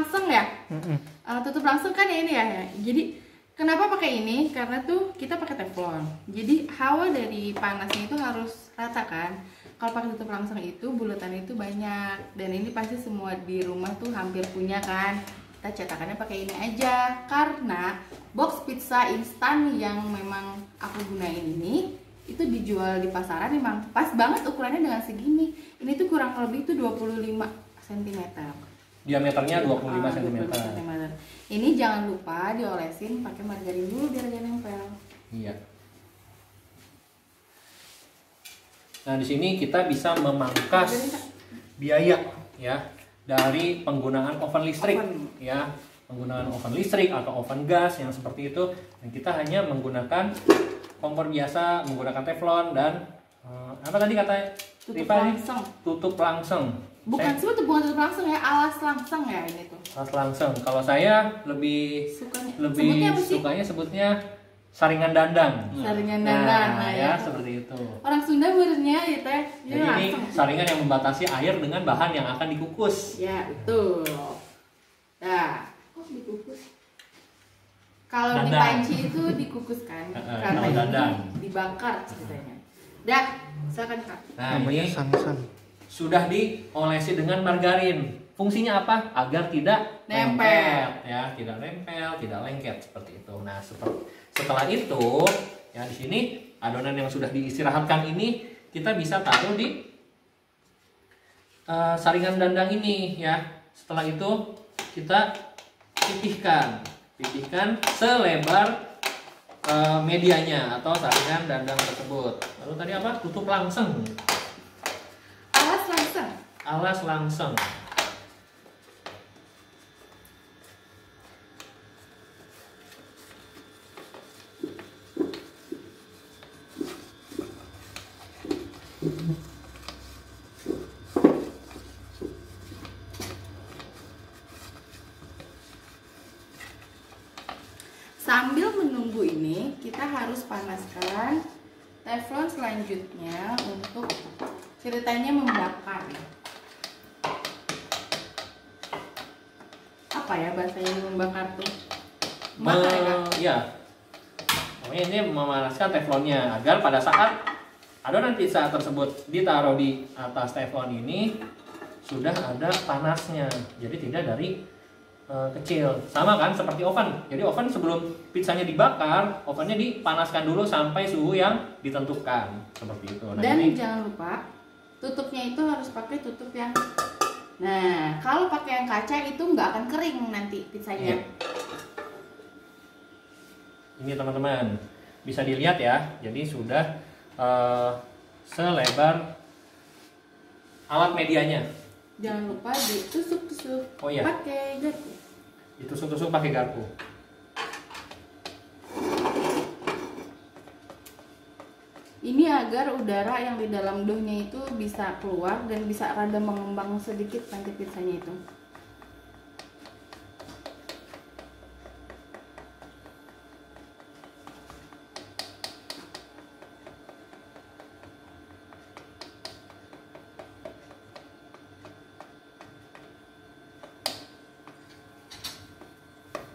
langsung ya. Tutup langsung kan ya ini ya. Jadi kenapa pakai ini? Karena tuh kita pakai teflon. Jadi hawa dari panasnya itu harus rata kan. Kalau pakai tutup langsung itu bulatannya itu banyak. Dan ini pasti semua di rumah tuh hampir punya kan. Kita cetakannya pakai ini aja. Karena box pizza instan yang memang aku gunain ini itu dijual di pasaran memang pas banget ukurannya dengan segini. Ini tuh kurang lebih tuh 25 cm. Diameternya 25 cm. Ini jangan lupa diolesin pakai margarin dulu biar gak nempel. Iya. Nah, di sini kita bisa memangkas biaya ya dari penggunaan oven listrik ya. Penggunaan oven listrik atau oven gas yang seperti itu, dan kita hanya menggunakan kompor biasa, menggunakan teflon dan apa tadi kata tutup langsung. Bukan tutup langsung ya, alas langsung ya ini tuh. Alas langsung. Kalau saya lebih sukanya sebutnya saringan dandang. Saringan dandang. Nah, ya seperti itu. Orang Sunda benernya ya teh. Jadi ini saringan yang membatasi air dengan bahan yang akan dikukus. Ya, betul. Nah, kok dikukus? Kalau di panci itu dikukus kan, karena ini dibakar ceritanya. Dah, silakan Kak. Nah, ini sudah diolesi dengan margarin. Fungsinya apa? Agar tidak nempel. Ya, tidak nempel, tidak lengket seperti itu. Nah, setelah itu, ya di sini adonan yang sudah diistirahatkan ini kita bisa taruh di saringan dandang ini ya. Setelah itu kita pipihkan selebar medianya atau saringan dandang tersebut. Lalu tadi apa? Tutup langsung. Alas langsung. Sambil menunggu ini, kita harus panaskan teflon selanjutnya untuk ceritanya membakar. Apa ya bahasanya membakar tuh? Ya. Pokoknya ini memanaskan teflonnya agar pada saat adonan pizza tersebut ditaruh di atas teflon ini sudah ada panasnya. Jadi tidak dari kecil, sama kan seperti oven. Jadi oven sebelum pizzanya dibakar, ovennya dipanaskan dulu sampai suhu yang ditentukan seperti itu. Nah, dan jangan lupa tutupnya itu harus pakai tutup yang, nah kalau pakai yang kaca itu nggak akan kering nanti pizzanya. Ini teman-teman bisa dilihat ya, jadi sudah selebar alat medianya. Jangan lupa ditusuk-tusuk pakai garpu. Ditusuk-tusuk pakai garpu. Ini agar udara yang di dalam doughnya itu bisa keluar dan bisa rada mengembang sedikit nanti pizzanya itu.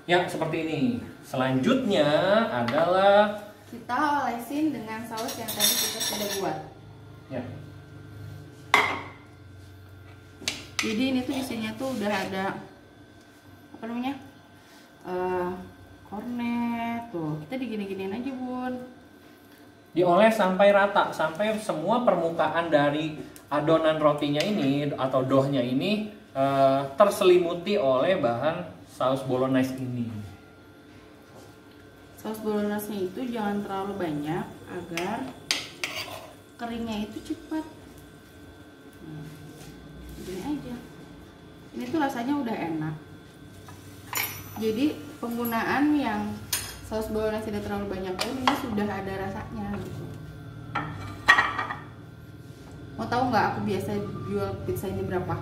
Ya, seperti ini. Selanjutnya adalah kita olesin dengan saus yang tadi kita sudah buat. Ya. Jadi ini tuh isinya tuh udah ada apa namanya? Kornet tuh. Kita digini-giniin aja, Bun. Dioles sampai rata, sampai semua permukaan dari adonan rotinya ini atau doughnya ini terselimuti oleh bahan saus bolognese ini. Saus bolognese itu jangan terlalu banyak agar keringnya itu cepat. Gini aja. Ini tuh rasanya udah enak. Jadi penggunaan yang saus bolognese tidak terlalu banyak pun ini sudah ada rasanya gitu. Mau tahu nggak aku biasa jual pizza ini berapa?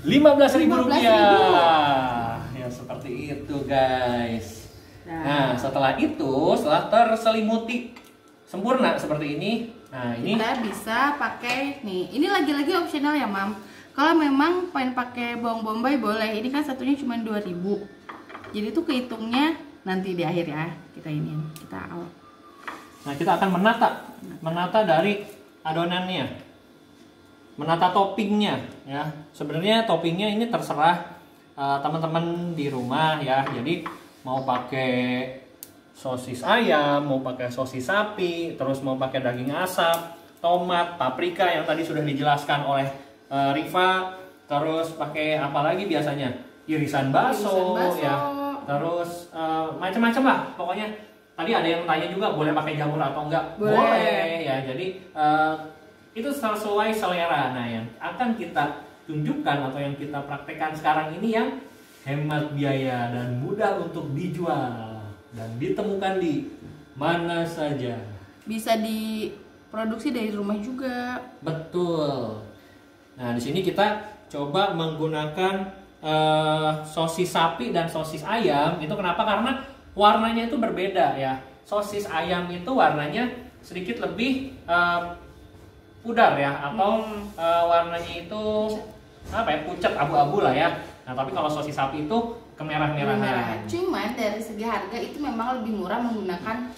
15.000 rupiah. Ya seperti itu guys. Nah setelah terselimuti sempurna seperti ini, nah ini kita bisa pakai nih. Ini lagi-lagi opsional ya, Mam. Kalau memang pengen pakai bawang bombay boleh. Ini kan satunya cuma 2.000. Jadi itu kehitungnya nanti di akhir ya. Kita awal. Nah, kita akan menata dari adonannya, menata toppingnya ya. Sebenarnya toppingnya ini terserah teman-teman di rumah ya. Jadi mau pakai sosis ayam, mau pakai sosis sapi, terus mau pakai daging asap, tomat, paprika yang tadi sudah dijelaskan oleh Riva, terus pakai apa lagi biasanya? Irisan baso. Ya. Terus macam-macam lah pokoknya. Tadi ada yang tanya juga boleh pakai jamur atau enggak? Boleh ya. Jadi itu sesuai selera. Nah, yang akan kita tunjukkan atau yang kita praktekkan sekarang ini yang hemat biaya dan mudah untuk dijual dan ditemukan di mana saja. Bisa diproduksi dari rumah juga. Betul. Nah, di sini kita coba menggunakan sosis sapi dan sosis ayam. Itu kenapa? Karena warnanya itu berbeda ya. Sosis ayam itu warnanya sedikit lebih pudar ya, atau warnanya itu apa ya, pucat abu-abu lah ya. Nah, tapi kalau sosis sapi itu kemerah-merahan. Cuman dari segi harga itu memang lebih murah menggunakan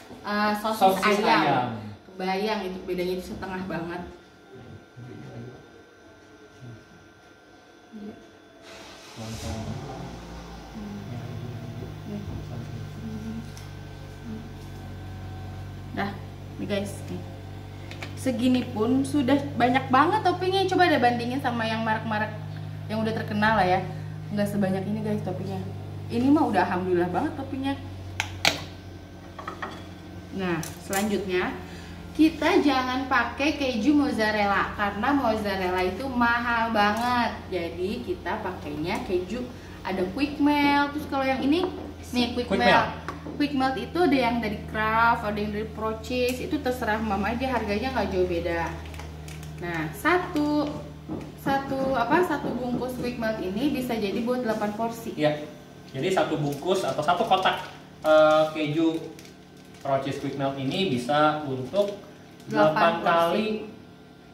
sosis ayam. Kebayang itu bedanya itu setengah banget. Dah, nih guys, nih. Segini pun sudah banyak banget toppingnya. Coba deh bandingin sama yang merek-merek yang udah terkenal lah ya. Nggak sebanyak ini guys toppingnya. Ini mah udah alhamdulillah banget toppingnya. Nah, selanjutnya kita jangan pakai keju mozzarella karena mozzarella itu mahal banget. Jadi kita pakainya keju ada quick melt. Terus kalau yang ini nih quick melt. Quick melt itu ada yang dari Kraft, ada yang dari Pro Cheese, itu terserah mama aja, harganya nggak jauh beda. Nah, satu bungkus quick melt ini bisa jadi buat 8 porsi. Iya. Jadi satu bungkus atau satu kotak keju Pro Cheese quick melt ini bisa untuk 8 kali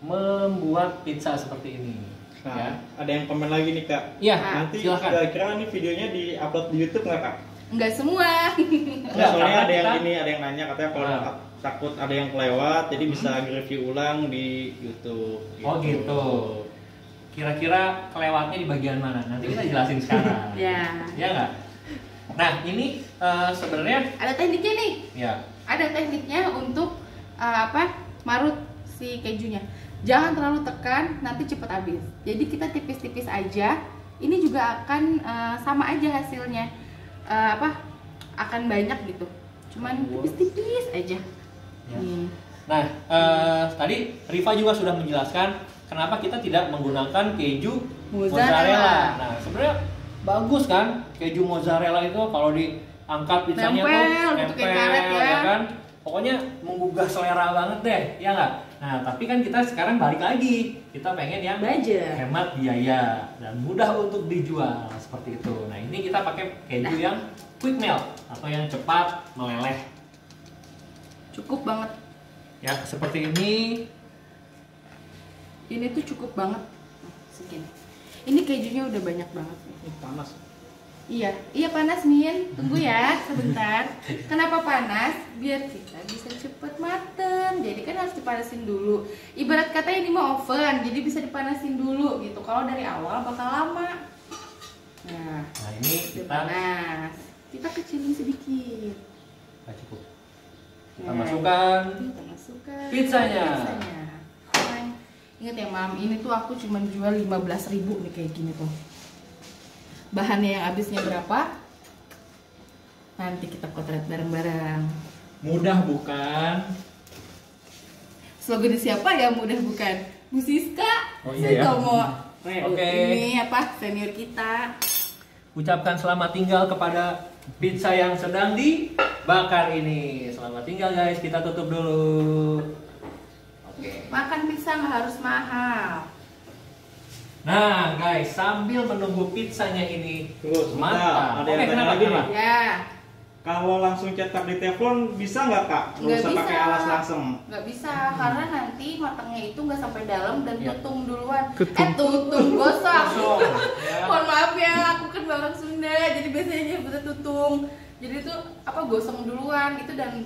membuat pizza seperti ini. Nah, ya. Ada yang komen lagi nih Kak. Iya, Nanti silakan. kira-kira nih videonya di-upload di YouTube nggak Kak? Enggak semua. Enggak, soalnya ada yang kita- ini, ada yang nanya katanya kalau takut ada yang kelewat, jadi bisa review ulang di YouTube. Oh gitu. Kira-kira kelewatnya di bagian mana? Nanti kita jelasin sekarang. Ya. Ya nggak? Nah, ini sebenarnya Ada tekniknya nih. ya. Ada tekniknya untuk marut si kejunya. Jangan terlalu tekan, nanti cepet habis. Jadi kita tipis-tipis aja. Ini juga akan sama aja hasilnya. Akan banyak gitu. Cuman tipis-tipis aja. Ya. Nah, tadi Riva juga sudah menjelaskan kenapa kita tidak menggunakan keju mozzarella. Nah, sebenarnya bagus kan keju mozzarella itu kalau diangkat pizzanya Nempel, tuh gitu kayak karet ya. kan. Pokoknya menggugah selera banget deh, ya nggak? Nah, tapi kan kita sekarang balik lagi. Kita pengen yang Budget. hemat biaya dan mudah untuk dijual seperti itu. Nah, ini kita pakai keju yang quick melt atau yang cepat meleleh. Cukup banget. Ya, seperti ini. Ini tuh cukup banget. Segini. Ini kejunya udah banyak banget. Ini panas. Iya panas Min. Tunggu ya sebentar. Kenapa panas? Biar kita bisa cepet mateng. Jadi kan harus dipanasin dulu. Ibarat kata ini mah oven, jadi bisa dipanasin dulu gitu. Kalau dari awal bakal lama. Nah, Ini udah kita panas. Kita kecilin sedikit. cukup. Kita Nah, masukkan. Kita masukkan Pizzanya. Nah, ingat ya Mam, ini tuh aku cuma jual 15.000 nih kayak gini tuh. Bahannya yang habisnya berapa? Nanti kita potret bareng-bareng. Mudah bukan? Slogan siapa ya mudah bukan? Bu Siska. Oh iya ya. Tomo. Oke. Ini apa? Senior kita. Ucapkan selamat tinggal kepada pizza yang sedang dibakar ini. Selamat tinggal guys, kita tutup dulu. Oke. Makan pizza nggak harus mahal. Nah guys, sambil menunggu pizzanya ini Tunggu sebentar, matang. ada yang Oke, tanya kenapa? lagi nih. Kenapa? Ya. Kalau langsung cetak di teflon bisa nggak kak? Nggak usah pakai alas langsung? Nggak bisa, karena nanti matangnya itu nggak sampai dalam dan Iya. tutung duluan. Tutung. Tutung, gosong. Ya. Mohon maaf ya, aku kan orang Sunda, jadi biasanya nyebutnya tutung. Jadi itu apa gosong duluan itu, dan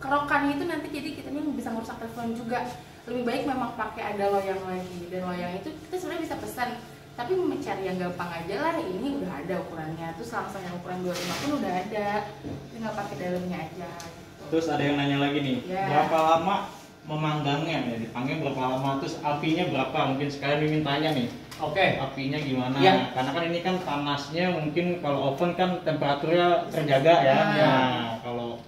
kerokannya itu nanti jadi kita nih bisa merusak teflon juga. Lebih baik memang pakai ada loyang lagi, dan loyang itu kita sebenarnya bisa pesan. Tapi mencari yang gampang aja lah, ini udah ada ukurannya. Terus langsung yang ukuran 25 pun udah ada, tinggal pakai dalamnya aja gitu. Terus ada yang nanya lagi nih, Ya. berapa lama memanggangnya? Ya, dipanggang berapa lama? Terus apinya berapa? Mungkin sekalian Mimin tanya nih, Oke. apinya gimana? Ya. Karena kan ini kan panasnya mungkin kalau oven kan temperaturnya terjaga ya. Nah. Nah, kalau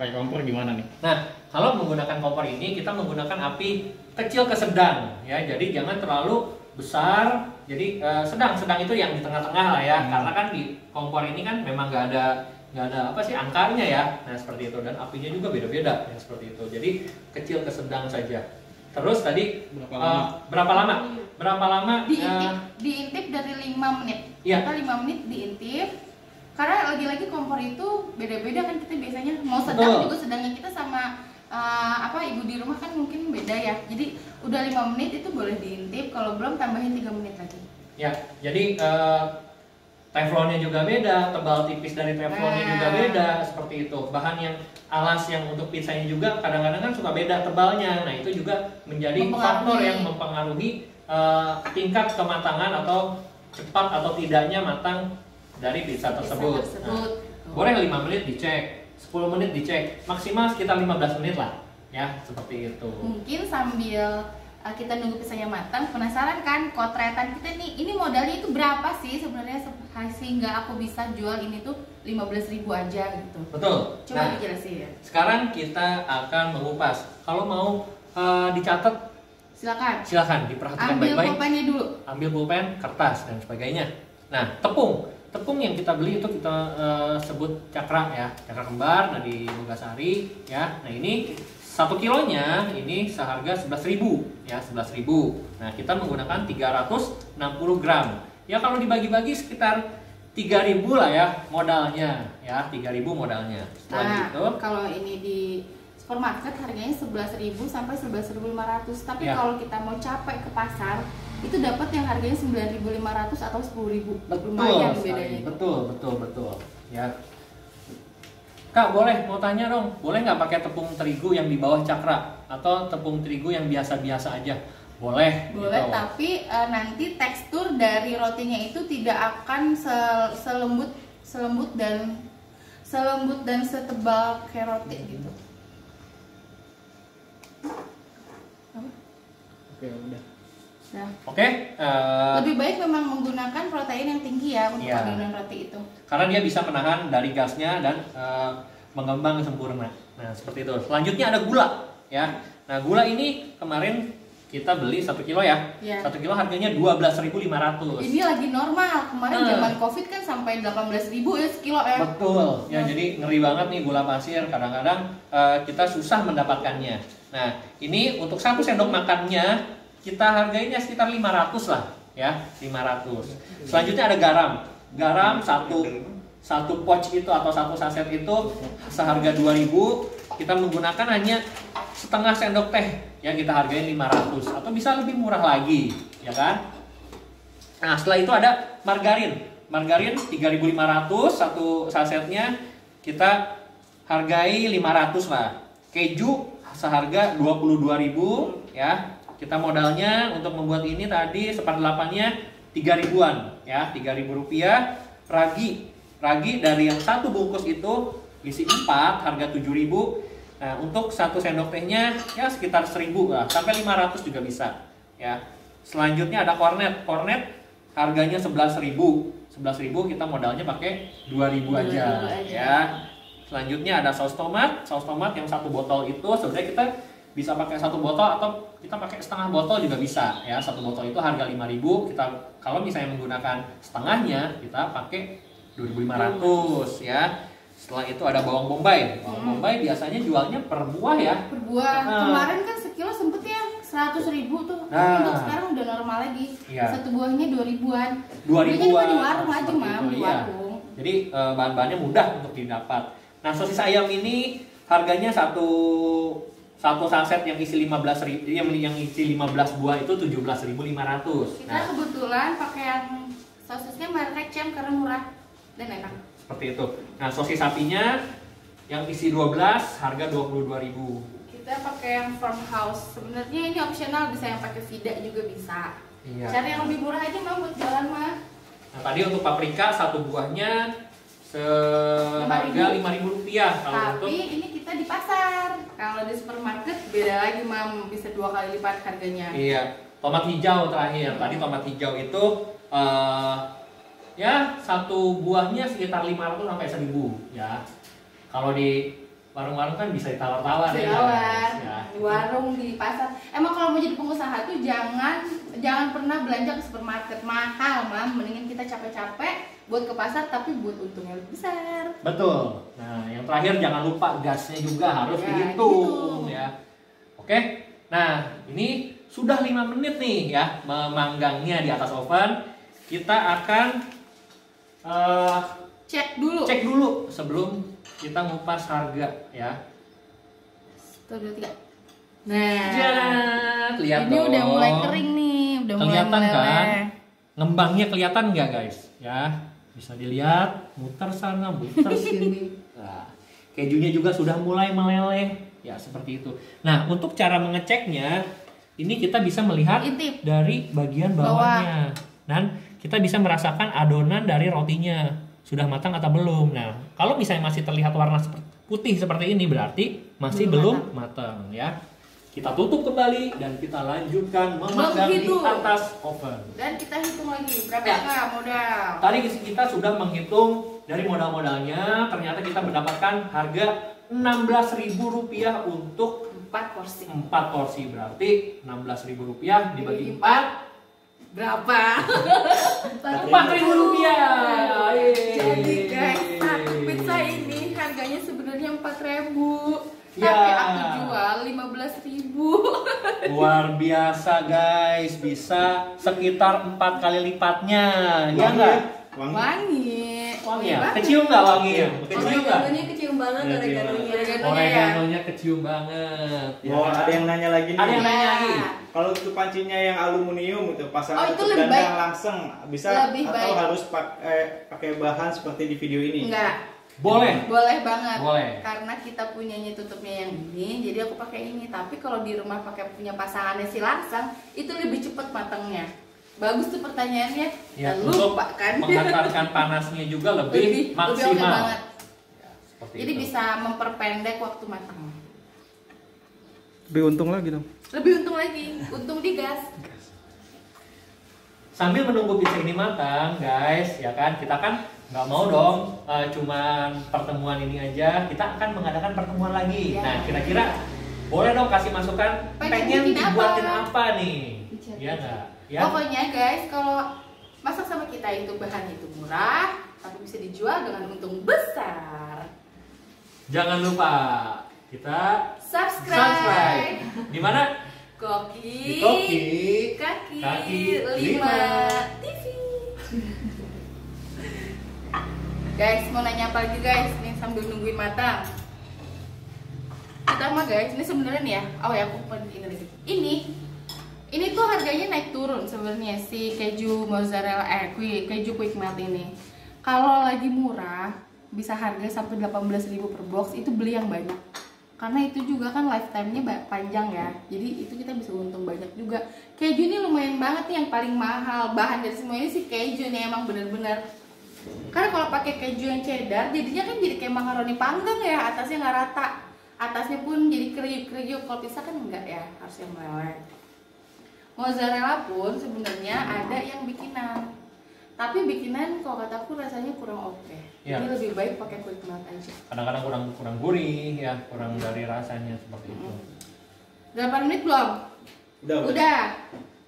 pakai kompor gimana nih? Nah, kalau menggunakan kompor ini kita menggunakan api kecil ke sedang ya. Jadi jangan terlalu besar. Jadi sedang itu yang di tengah-tengah lah ya. Karena kan di kompor ini kan memang nggak ada apa sih angkanya ya. Nah, seperti itu, dan apinya juga beda-beda ya, seperti itu. Jadi kecil ke sedang saja. Terus tadi Berapa lama? berapa lama? Berapa lama? Diintip dari 5 menit. Iya. Kita 5 menit diintip. Karena lagi-lagi kompor itu beda-beda kan, kita biasanya mau sedang Betul. juga sedangnya kita sama ibu di rumah kan mungkin beda ya. Jadi udah 5 menit itu boleh diintip, kalau belum tambahin 3 menit lagi. Ya, jadi teflonnya juga beda, tebal tipis dari teflonnya juga beda, seperti itu. Bahan yang alas yang untuk pizzanya juga kadang-kadang kan suka beda tebalnya. Nah, itu juga menjadi faktor yang mempengaruhi tingkat kematangan atau cepat atau tidaknya matang dari pizza tersebut. Nah, boleh 5 menit dicek, 10 menit dicek, maksimal sekitar 15 menit lah, ya, seperti itu. Mungkin sambil kita nunggu pizzanya matang, penasaran kan kotretan kita nih, ini modalnya itu berapa sih sebenarnya sehingga aku bisa jual ini tuh 15.000 aja gitu. Betul. Coba dijelasin ya. Sekarang kita akan mengupas. Kalau mau dicatat, silakan diperhatikan Ambil baik-baik. pulpennya dulu. Ambil pulpen, kertas dan sebagainya. Nah, tepung yang kita beli itu kita sebut cakra ya, cakra kembar dari Bogasari ya. Nah, ini 1 kilonya ini seharga 11.000 ya, 11.000. Nah, kita menggunakan 360 gram. Ya, kalau dibagi-bagi sekitar 3.000 lah ya modalnya ya, 3.000 modalnya. Setelah Nah, itu kalau ini di supermarket harganya 11.000 sampai 11.500. Tapi Ya. kalau kita mau capek ke pasar, itu dapat yang harganya 9.500 atau 10.000. Lumayan bedanya. Betul. Ya. Kak, boleh mau tanya dong, boleh nggak pakai tepung terigu yang di bawah cakra atau tepung terigu yang biasa-biasa aja? Boleh. Boleh, gitu. tapi nanti tekstur dari rotinya itu tidak akan selembut dan setebal kayak roti gitu. Oke, udah. Nah, Oke. lebih baik memang menggunakan protein yang tinggi ya untuk Iya. adonan roti itu. Karena dia bisa menahan dari gasnya dan mengembang sempurna. Nah, seperti itu. Selanjutnya ada gula ya. Nah, gula ini kemarin kita beli 1 kilo ya. Iya. 1 kilo harganya 12.500. Ini lagi normal. Kemarin zaman Covid kan sampai 18.000 ya sekilo ya. Betul. Ya, jadi ngeri banget nih gula pasir. Kadang-kadang kita susah mendapatkannya. Nah, ini untuk 1 sendok makannya kita hargainya sekitar 500 lah ya, 500. Selanjutnya ada garam. Garam satu pouch itu atau 1 saset itu seharga 2.000. Kita menggunakan hanya setengah sendok teh ya, kita hargain 500 atau bisa lebih murah lagi ya kan. Nah, setelah itu ada margarin 3.500 1 sasetnya, kita hargai 500 lah. Keju seharga 22.000 ya. Kita modalnya untuk membuat ini tadi 1/8-nya 3.000-an ya, 3.000 rupiah. Ragi dari yang 1 bungkus itu isi 4 harga 7.000. Nah, untuk 1 sendok tehnya ya sekitar 1.000 lah, sampai 500 juga bisa ya. Selanjutnya ada kornet harganya 11.000 kita modalnya pakai 2.000 aja ya. Selanjutnya ada saus tomat yang 1 botol itu sebenarnya kita bisa pakai 1 botol atau kita pakai setengah botol juga bisa ya. 1 botol itu harga 5.000. Kita kalau misalnya menggunakan setengahnya kita pakai 2.500 ya. Setelah itu ada bawang bombay. Bawang bombay biasanya jualnya per buah ya. Per buah. Kemarin kan sekilo sempet ya 100.000 tuh. Nah. Untuk sekarang udah normal lagi. Iya. 1 buahnya 2.000-an. 2.000-an Di warung aja, seperti Mam, itu, di iya. warung. Jadi bahan-bahannya mudah untuk didapat. Nah, sosis ayam ini harganya satu saset yang isi 15.000, yang isi 15 buah itu 17.500. Kita kebetulan pakai yang sosisnya merek Cem karena murah dan enak. Seperti itu. Nah, sosis sapinya yang isi 12 harga 22.000. Kita pakai yang farmhouse. Sebenarnya ini opsional, bisa yang pakai vida juga bisa. Iya. Cari yang lebih murah aja mah buat jalan mah. Nah, tadi untuk paprika satu buahnya seharga 5.000 rupiah. Kalau Tapi ini kita di pasar. Kalau di supermarket beda lagi mam, bisa 2 kali lipat harganya. iya, tomat hijau terakhir. Tadi tomat hijau itu ya satu buahnya sekitar 500 sampai 1.000 ya. Kalau di warung-warung kan bisa ditawar-tawar ya. Tawar. Ya. Di warung, di pasar. Emang kalau mau jadi pengusaha tuh jangan pernah belanja ke supermarket, mahal mam. Mendingan kita capek-capek buat ke pasar tapi buat untungnya lebih besar. Betul. Nah, yang terakhir jangan lupa gasnya juga harus Ya, dihitung gitu. ya. Oke. Nah, ini sudah 5 menit nih ya memanggangnya di atas oven. Kita akan Cek dulu. cek dulu sebelum kita ngupas harga ya. 1, 2, 3. Nah, Jat, lihat ini dong. udah mulai kering nih, udah Kelihatan mulai meleleh. kan? Ngembangnya kelihatan nggak guys? Ya, bisa dilihat, muter sana, muter sini. Nah, kejunya juga sudah mulai meleleh, ya seperti itu. Nah, untuk cara mengeceknya, ini kita bisa melihat Intip. dari bagian bawahnya, dan kita bisa merasakan adonan dari rotinya sudah matang atau belum. Nah, kalau misalnya masih terlihat warna putih seperti ini, berarti masih belum matang ya. Kita tutup kembali dan kita lanjutkan memanggang di Begitu. atas oven. Dan kita hitung lagi berapa Ya. nggak modal. Tadi kita sudah menghitung dari modal-modalnya, ternyata kita mendapatkan harga Rp16.000 untuk 4 porsi. 4 porsi. Berarti Rp16.000 dibagi 4 Berapa? Rp4.000. Jadi guys, satu pizza ini harganya sebenarnya 4.000. Ya. Tapi aku jual 15.000. Luar biasa guys, bisa sekitar 4 kali lipatnya. Ya enggak? Wangi. Wangi. Wangi ya? banget. Kecium nggak wangi ya? Kecium nggak? Oreganonya kecium banget, Kecium oreganonya. Oreganonya kecium banget. Ya. Oh, ada yang nanya lagi nih. Ada yang nanya lagi. Kalau itu pancinya yang aluminium itu Oh, pasangan itu tutup lebih ganda baik. langsung bisa Lebih atau baik. harus pakai bahan seperti di video ini? Enggak. Boleh. Boleh banget. Boleh. Karena kita punyanya tutupnya yang ini, jadi aku pakai ini. Tapi kalau di rumah pakai punya pasangannya si langsang, itu lebih cepat matangnya. Bagus tuh pertanyaannya. Ya, Dan untuk lupa kan. menghantarkan panasnya juga lebih Lebih oke maksimal. banget. Ya, seperti Jadi itu. bisa memperpendek waktu matang. Lebih untung lagi dong. Lebih untung lagi, untung di gas. Sambil menunggu pizza ini matang, guys, ya kan, kita kan nggak mau dong cuman pertemuan ini aja, kita akan mengadakan pertemuan lagi. Ya. Nah, kira-kira boleh dong kasih masukan Pengen bikin dibuatin apa? apa nih? Bicara. Iya nggak? Ya. Pokoknya guys, kalau masak sama kita itu bahan itu murah, tapi bisa dijual dengan untung besar. Jangan lupa kita Subscribe. Di mana? Koki. Di Koki. Kaki 5 5 TV. Guys, mau nanya apa lagi guys? Nih sambil nungguin matang. Pertama guys, ini sebenarnya nih ya. Oh ya, aku ini lagi. Ini tuh harganya naik turun sebenarnya si keju mozzarella keju quick melt ini. Kalau lagi murah bisa harga sampai 18.000 per box, itu beli yang banyak. Karena itu juga kan lifetime-nya panjang ya. Jadi itu kita bisa untung banyak juga. Keju ini lumayan banget nih yang paling mahal. Bahan dari semua ini sih keju nih emang bener-bener. Karena kalau pakai keju yang cheddar jadinya kan jadi kayak makaroni panggang ya, atasnya nggak rata. Atasnya pun jadi kriuk-kriuk. Kalau pizza kan enggak ya, harus yang meleleh. Mozzarella pun sebenarnya ada yang bikinan. Tapi bikinan kalau kataku rasanya kurang oke. Ya. Jadi lebih baik pakai quick melt aja. Kadang-kadang kurang gurih ya, kurang dari rasanya seperti itu. 8 menit belum? Udah. Udah.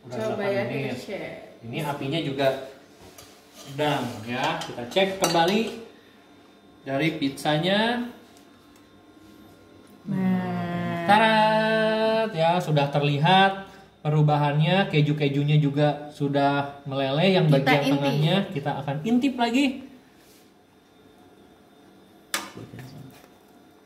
Udah Coba 8 ya menit. kita share. Ini apinya juga sedang ya. Kita cek kembali dari pizzanya. Nah, Tarat ya, sudah terlihat perubahannya. Keju-kejunya juga sudah meleleh. Yang Kita bagian intip. tengahnya kita akan intip lagi.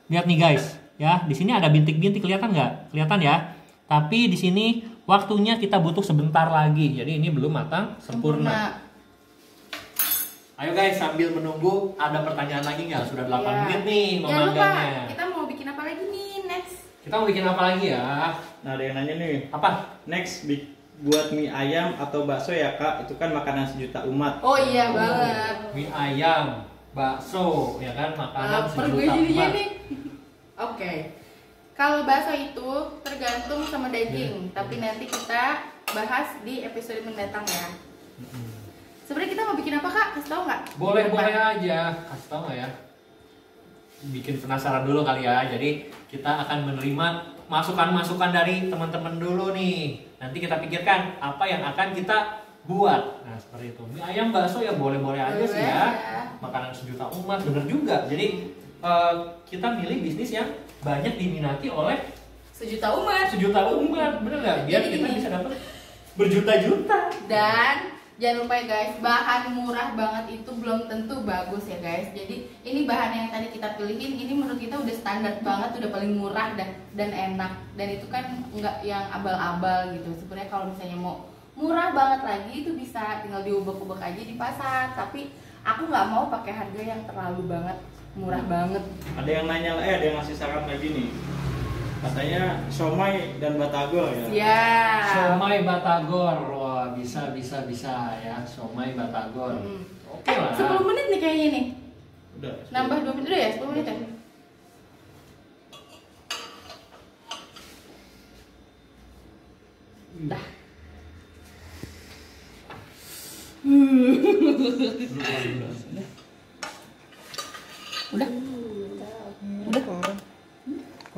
lihat nih guys, ya di sini ada bintik-bintik, kelihatan nggak? Kelihatan ya. Tapi di sini waktunya kita butuh sebentar lagi, jadi ini belum matang sempurna. Ayo guys, sambil menunggu, ada pertanyaan lagi nggak? Sudah 8 menit nih Jangan lupa, memanggangnya. kita mau bikin apa lagi nih next? Kita mau bikin apa lagi ya? Nah, ada yang nanya nih. Apa? Next buat mie ayam atau bakso ya kak? Itu kan makanan sejuta umat. Oh iya banget. Mie ayam, bakso, ya kan, makanan Lapar gue sejuta jadinya umat. nih. Oke. Kalau bakso itu tergantung sama daging, tapi nanti kita bahas di episode mendatang ya. Sebenarnya kita mau bikin apa kak? Kasih tau nggak? Boleh aja, kasih tau nggak ya? Bikin penasaran dulu kali ya. Jadi kita akan menerima masukan-masukan dari teman-teman dulu nih. Nanti kita pikirkan apa yang akan kita buat. Nah seperti itu. Mie ayam bakso ya boleh-boleh aja sih ya. Makanan sejuta umat, bener juga. Jadi kita milih bisnis yang banyak diminati oleh Sejuta umat. bener nggak? Biar Jadi kita gini. bisa dapat berjuta-juta. Dan jangan lupa ya guys, bahan murah banget itu belum tentu bagus ya guys. Jadi ini bahan yang tadi kita pilihin, ini menurut kita udah standar banget, udah paling murah dan enak. Dan itu kan nggak yang abal-abal gitu. Sebenarnya kalau misalnya mau murah banget lagi itu bisa tinggal diubek-ubek aja di pasar. Tapi aku nggak mau pakai harga yang terlalu banget murah banget. Ada yang nanya, ada yang ngasih saran lagi nih. Katanya somai dan batagor ya. Ya. Somai batagor, wah bisa ya, somai batagor. Oke lah. 10 menit nih kayaknya nih. Udah. Nambah 2 menit udah ya, 10 menit ya. Dah. Udah.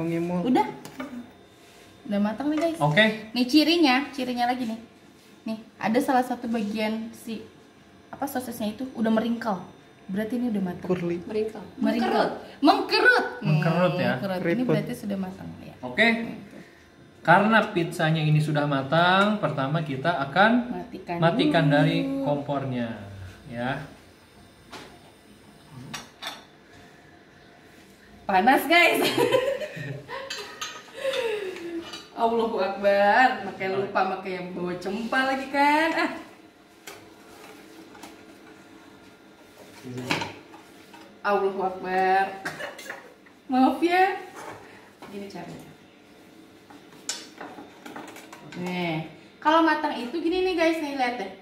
Udah. Udah matang nih guys. Oke. Nih cirinya lagi nih. Nih, ada salah satu bagian si apa sosisnya itu udah meringkal. Berarti ini udah matang. Meringkal. Mengkerut ya. Mengkerut. Ini berarti sudah matang ya. Oke. Karena pizzanya ini sudah matang, pertama kita akan matikan dari kompornya, ya. Panas guys. Allahu Akbar, makanya lupa yang bawa cempal lagi kan. Allahu Akbar. Maaf ya. Gini caranya. Nih, kalau matang itu gini nih guys, nih lihat deh.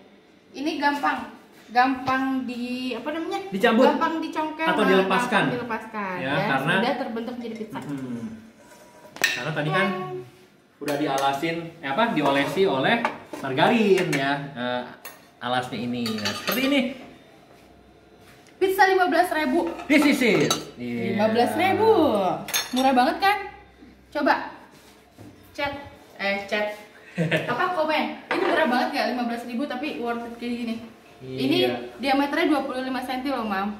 Ini gampang di apa namanya? Dicabut. Gampang dicongkel Atau dilepaskan. gampang dilepaskan Ya, ya. karena Sudah terbentuk jadi pizza. Karena tadi kan udah diolesi oleh margarin ya, alasnya ini. Nah, seperti ini. Pizza 15.000. This is it. Iya. 15.000. Murah banget kan? Coba chat. Apa komen? Ini murah banget gak? 15.000 tapi worth it kayak gini. Iya. Ini diameternya 25 cm loh, Mam.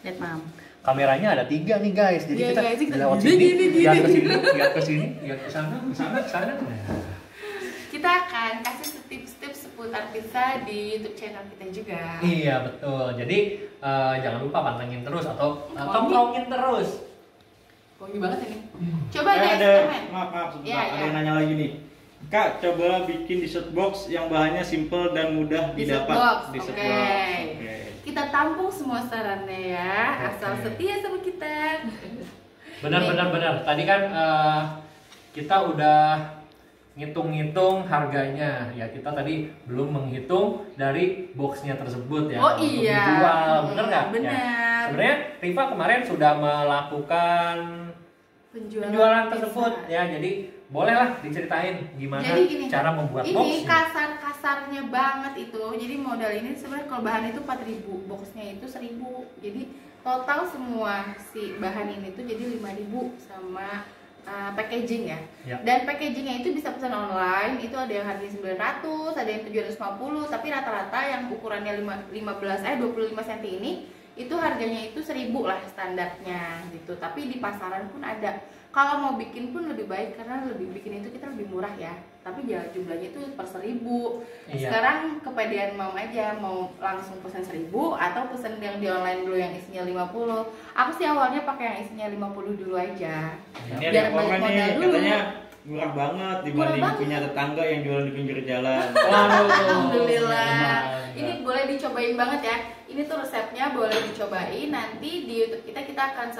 Lihat, Mam. Kameranya ada 3 nih guys, jadi Iya, kita guys, kita lewat gini, sini, gini. lihat ke sini, lihat ke sana. Kita akan kasih tips-tips seputar pizza di YouTube channel kita juga. Iya betul. Jadi jangan lupa pantengin terus atau tongkrongin terus. Wangi banget ini. Coba guys, ada komen. maaf sebentar, Iya, ada iya. yang nanya lagi nih. Kak, coba bikin dessert box yang bahannya simple dan mudah Dessert didapat. box, Dessert oke. box. Oke. Kita tampung semua sarannya ya, asal Oke. setia sama kita. Benar. Tadi kan kita udah ngitung-ngitung harganya. Ya kita tadi belum menghitung dari boxnya tersebut ya. Oh untuk iya. dijual, bener nggak? Benar. Ya. Sebenarnya Riva kemarin sudah melakukan penjualan tersebut ya. Jadi bolehlah diceritain gimana Jadi gini, cara membuat ini boxnya. kasar-kasarnya banget itu. Jadi modal ini sebenarnya kalau bahan itu 4.000, boxnya itu 1.000. Jadi total semua si bahan ini tuh jadi 5.000 sama packaging ya. Ya. Dan packagingnya itu bisa pesan online. Itu ada yang harganya 900, ada yang 750. Tapi rata-rata yang ukurannya 25 cm ini itu harganya itu 1.000 lah standarnya gitu. Tapi di pasaran pun ada. Kalau mau bikin pun lebih baik karena bikin itu kita lebih murah ya. tapi ya jumlahnya itu per 1000. Iya. Sekarang kepedean mam aja mau langsung pesen 1000 atau pesen yang di online dulu yang isinya 50. Aku sih awalnya pakai yang isinya 50 dulu aja. Ini ada Biar yang balik komen modal nih, dulu. katanya murah banget dibanding Murah punya tetangga yang jual di pinggir jalan. Waduh. Alhamdulillah. Bangga. Ini boleh dicobain banget ya. Ini tuh resepnya boleh dicobain. Nanti di YouTube kita akan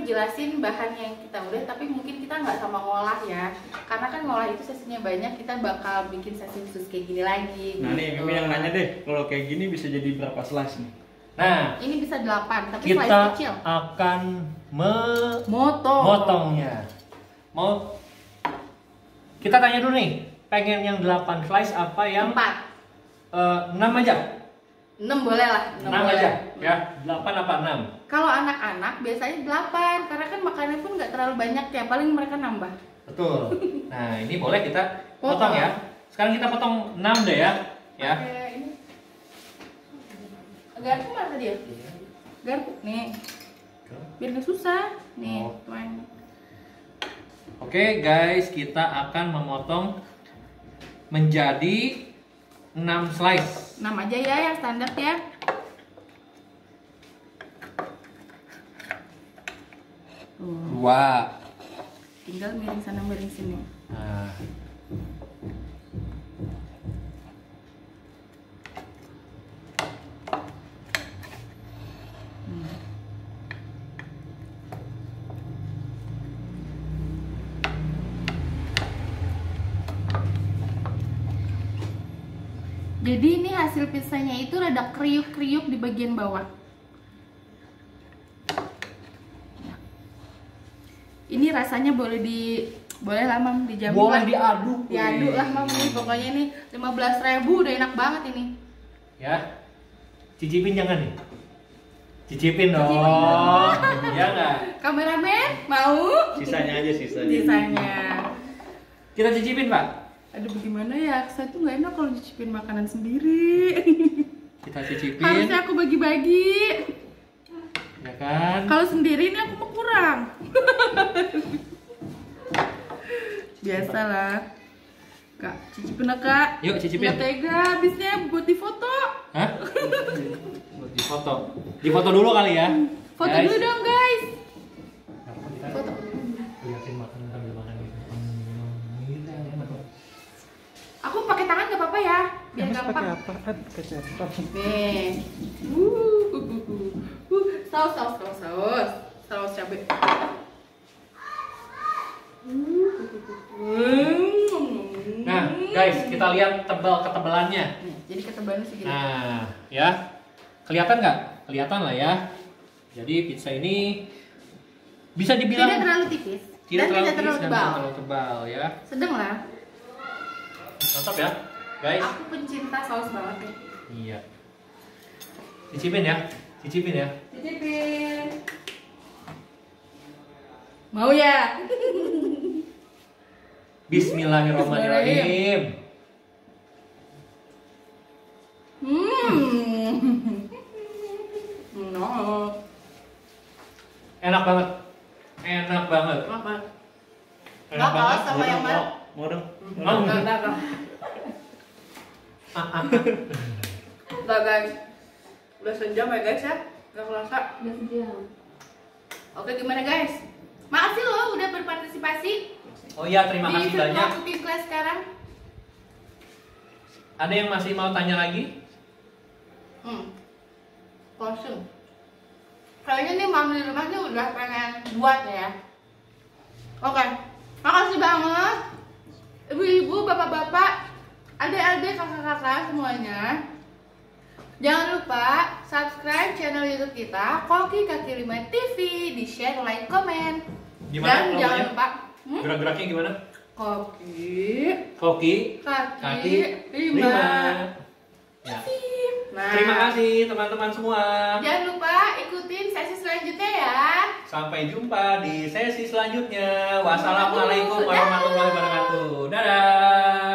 jelasin bahan yang kita udah, tapi mungkin kita nggak sama ngolah ya. Karena kan ngolah itu sesinya banyak, kita bakal bikin sesi khusus kayak gini lagi. Nah nih, Mimi yang nanya deh, kalau kayak gini bisa jadi berapa slice nih? Nah, Ini bisa 8, tapi slice kita kecil. akan Motong. memotongnya. Mau kita tanya dulu nih, pengen yang 8 slice apa yang 4. 6 aja? 6 boleh lah. 6 boleh. aja, ya. 8 apa 6? Kalau anak-anak biasanya 8, karena kan makannya pun nggak terlalu banyak ya, paling mereka nambah. Betul. Nah, ini boleh kita potong Potong. ya. Sekarang kita potong 6 deh ya. Ya. Oke, ini. Garpu mana tadi ya? Garpu nih. Biar nggak susah. Nih, Oh. tuan. Oke, guys, kita akan memotong menjadi 6 slice. 6 aja ya yang standar ya. Tuh, 2. tinggal miring sana miring sini. Nah. Jadi ini hasil pizzanya itu rada kriuk-kriuk di bagian bawah. Ini rasanya boleh lah mam dijamin. Boleh lah. diaduk. Diaduk weh. lah mam nih. Pokoknya ini 15.000 udah enak banget ini. Ya. Cicipin jangan nih. Cicipin dong. Cicipin. Ya enggak? Kameramen mau? Sisanya aja, sisanya. Sisanya. Kita cicipin, Pak. Aduh bagaimana ya? Saya tuh nggak enak kalau cicipin makanan sendiri. Kita cicipin. Harusnya aku bagi-bagi. Ya kan? Kalau sendiri ini aku mau kurang. Biasalah. Kak, cicipin lah kak. Yuk cicipin. Nggak tega, habisnya buat difoto. Hah? Buat difoto. Difoto dulu kali ya. Foto Guys. dulu dong guys. Foto. Liatin makanan sambil makan gitu. Aku pakai tangan nggak apa-apa ya, biar gampang. apaan? Kecap. Nih. Saus cabai. Nah, guys, kita lihat ketebalannya. Nih, jadi ketebalannya segini. Nah, ya. Kelihatan nggak? Kelihatan lah ya. Jadi pizza ini bisa dibilang Tidak terlalu tipis tidak dan terlalu tidak terlalu tipis dan tebal. tidak terlalu tebal ya. Sedang lah. Mantap ya, guys. Aku pencinta saus banget nih. Iya. Cicipin ya. Cicipin ya. Cicipin. Mau ya? Bismillahirrahmanirrahim. No. Enak banget. Enak banget. Apa? Enak Nggak banget. kalah sama yang mana? Mau dong. Mau. Enggak. Enggak guys. Udah sejam ya guys ya? Gak kerasa. Udah sejam. Oke gimana guys? Makasih loh udah berpartisipasi Oh iya, terima di kasih Fit banyak. Cooking Class sekarang. Ada yang masih mau tanya lagi? Kosong. Kayaknya nih mami di rumah nih udah pengen buat ya. Oke, makasih banget ibu-ibu, bapak-bapak, adik-adik, kakak-kakak semuanya. Jangan lupa subscribe channel YouTube kita Koki Kaki Lima TV, di share, like, komen. Gimana Dan namanya? jangan lupa Gerak-geraknya gimana? Koki Koki Kaki Lima Lima. Ya. TV. Nah, Terima kasih teman-teman semua. jangan lupa ikutin sesi selanjutnya ya. Sampai jumpa di sesi selanjutnya. Wassalamualaikum warahmatullahi wabarakatuh. Dadah.